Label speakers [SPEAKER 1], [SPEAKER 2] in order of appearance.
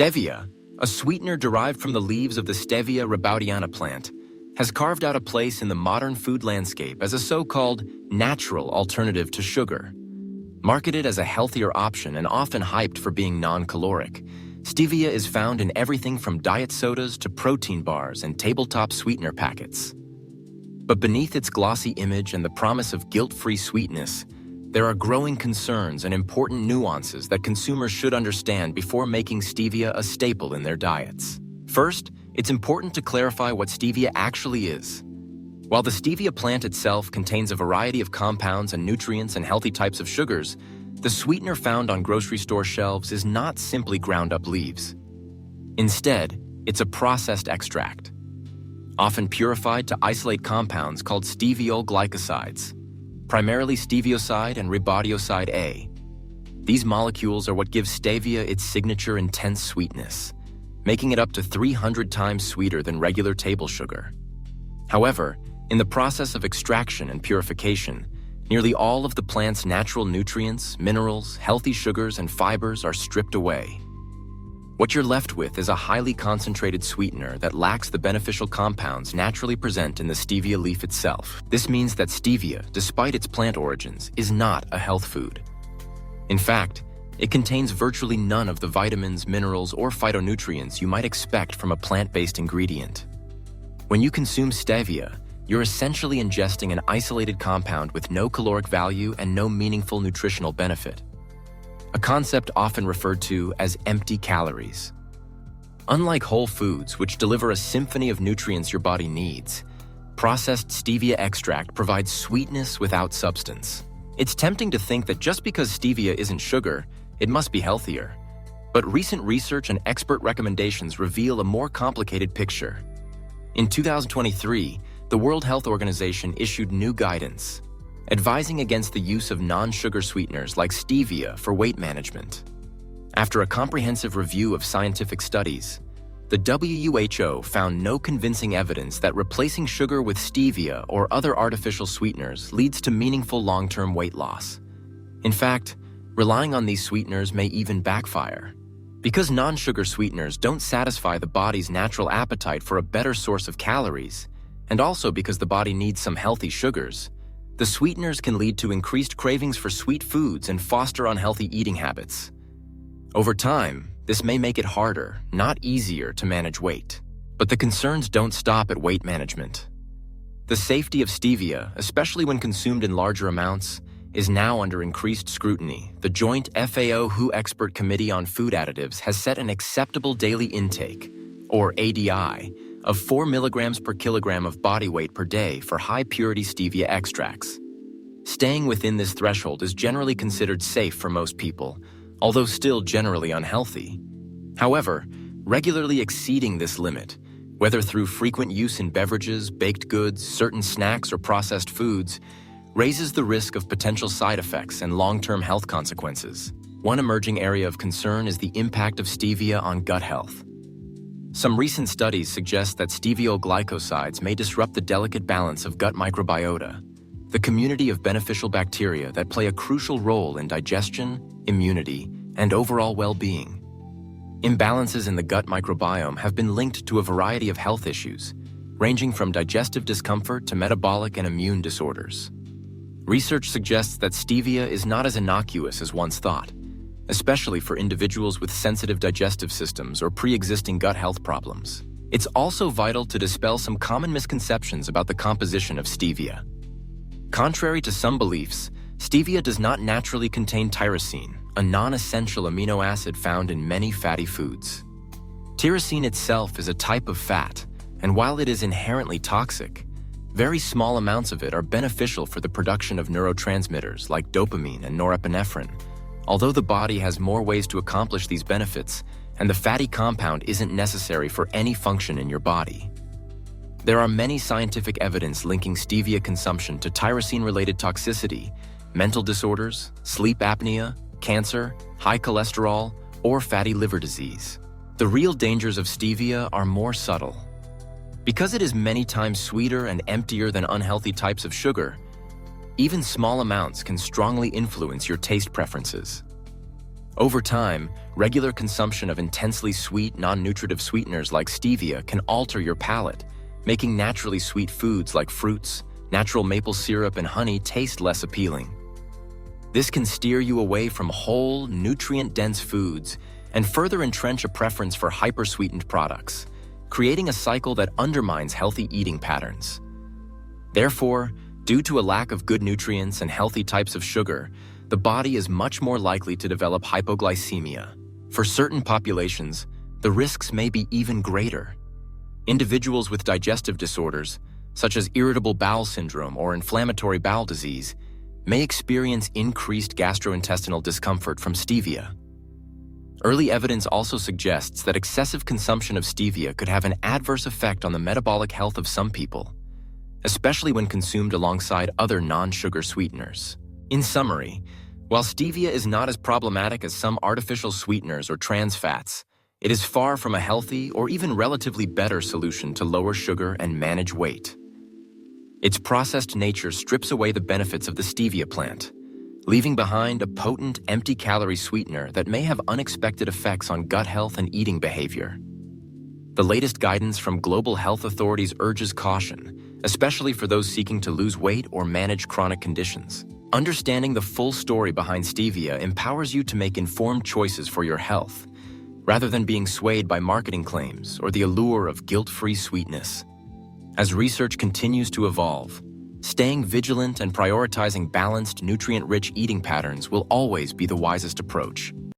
[SPEAKER 1] Stevia, a sweetener derived from the leaves of the Stevia rebaudiana plant, has carved out a place in the modern food landscape as a so-called natural alternative to sugar. Marketed as a healthier option and often hyped for being non-caloric, stevia is found in everything from diet sodas to protein bars and tabletop sweetener packets. But beneath its glossy image and the promise of guilt-free sweetness, there are growing concerns and important nuances that consumers should understand before making stevia a staple in their diets. First, it's important to clarify what stevia actually is. While the stevia plant itself contains a variety of compounds and nutrients and healthy types of sugars, the sweetener found on grocery store shelves is not simply ground-up leaves. Instead, it's a processed extract, often purified to isolate compounds called steviol glycosides, primarily stevioside and rebaudioside A. These molecules are what gives stevia its signature intense sweetness, making it up to 300 times sweeter than regular table sugar. However, in the process of extraction and purification, nearly all of the plant's natural nutrients, minerals, healthy sugars, and fibers are stripped away. What you're left with is a highly concentrated sweetener that lacks the beneficial compounds naturally present in the stevia leaf itself. This means that stevia, despite its plant origins, is not a health food. In fact, it contains virtually none of the vitamins, minerals, or phytonutrients you might expect from a plant-based ingredient. When you consume stevia, you're essentially ingesting an isolated compound with no caloric value and no meaningful nutritional benefit, a concept often referred to as empty calories. Unlike whole foods, which deliver a symphony of nutrients your body needs, processed stevia extract provides sweetness without substance. It's tempting to think that just because stevia isn't sugar, it must be healthier. But recent research and expert recommendations reveal a more complicated picture. In 2023, the World Health Organization issued new guidance, advising against the use of non-sugar sweeteners like stevia for weight management. After a comprehensive review of scientific studies, the WHO found no convincing evidence that replacing sugar with stevia or other artificial sweeteners leads to meaningful long-term weight loss. In fact, relying on these sweeteners may even backfire. Because non-sugar sweeteners don't satisfy the body's natural appetite for a better source of calories, and also because the body needs some healthy sugars, the sweeteners can lead to increased cravings for sweet foods and foster unhealthy eating habits. Over time, this may make it harder, not easier, to manage weight. But the concerns don't stop at weight management. The safety of stevia, especially when consumed in larger amounts, is now under increased scrutiny. The Joint FAO-WHO Expert Committee on Food Additives has set an acceptable daily intake, or ADI, of 4 milligrams per kilogram of body weight per day for high-purity stevia extracts. Staying within this threshold is generally considered safe for most people, although still generally unhealthy. However, regularly exceeding this limit, whether through frequent use in beverages, baked goods, certain snacks, or processed foods, raises the risk of potential side effects and long-term health consequences. One emerging area of concern is the impact of stevia on gut health. Some recent studies suggest that steviol glycosides may disrupt the delicate balance of gut microbiota, the community of beneficial bacteria that play a crucial role in digestion, immunity, and overall well-being. Imbalances in the gut microbiome have been linked to a variety of health issues, ranging from digestive discomfort to metabolic and immune disorders. Research suggests that stevia is not as innocuous as once thought, especially for individuals with sensitive digestive systems or pre-existing gut health problems. It's also vital to dispel some common misconceptions about the composition of stevia. Contrary to some beliefs, stevia does not naturally contain tyrosine, a non-essential amino acid found in many fatty foods. Tyrosine itself is a type of fat, and while it is inherently toxic, very small amounts of it are beneficial for the production of neurotransmitters like dopamine and norepinephrine. Although the body has more ways to accomplish these benefits, and the fatty compound isn't necessary for any function in your body. There are many scientific evidence linking stevia consumption to tyrosine-related toxicity, mental disorders, sleep apnea, cancer, high cholesterol, or fatty liver disease. The real dangers of stevia are more subtle. Because it is many times sweeter and emptier than unhealthy types of sugar, even small amounts can strongly influence your taste preferences. Over time, regular consumption of intensely sweet, non-nutritive sweeteners like stevia can alter your palate, making naturally sweet foods like fruits, natural maple syrup, and honey taste less appealing. This can steer you away from whole, nutrient-dense foods and further entrench a preference for hyper-sweetened products, creating a cycle that undermines healthy eating patterns. Therefore, due to a lack of good nutrients and healthy types of sugar, the body is much more likely to develop hypoglycemia. For certain populations, the risks may be even greater. Individuals with digestive disorders, such as irritable bowel syndrome or inflammatory bowel disease, may experience increased gastrointestinal discomfort from stevia. Early evidence also suggests that excessive consumption of stevia could have an adverse effect on the metabolic health of some people, especially when consumed alongside other non-sugar sweeteners. In summary, while stevia is not as problematic as some artificial sweeteners or trans fats, it is far from a healthy or even relatively better solution to lower sugar and manage weight. Its processed nature strips away the benefits of the stevia plant, leaving behind a potent, empty-calorie sweetener that may have unexpected effects on gut health and eating behavior. The latest guidance from global health authorities urges caution, especially for those seeking to lose weight or manage chronic conditions. Understanding the full story behind stevia empowers you to make informed choices for your health, rather than being swayed by marketing claims or the allure of guilt-free sweetness. As research continues to evolve, staying vigilant and prioritizing balanced, nutrient-rich eating patterns will always be the wisest approach.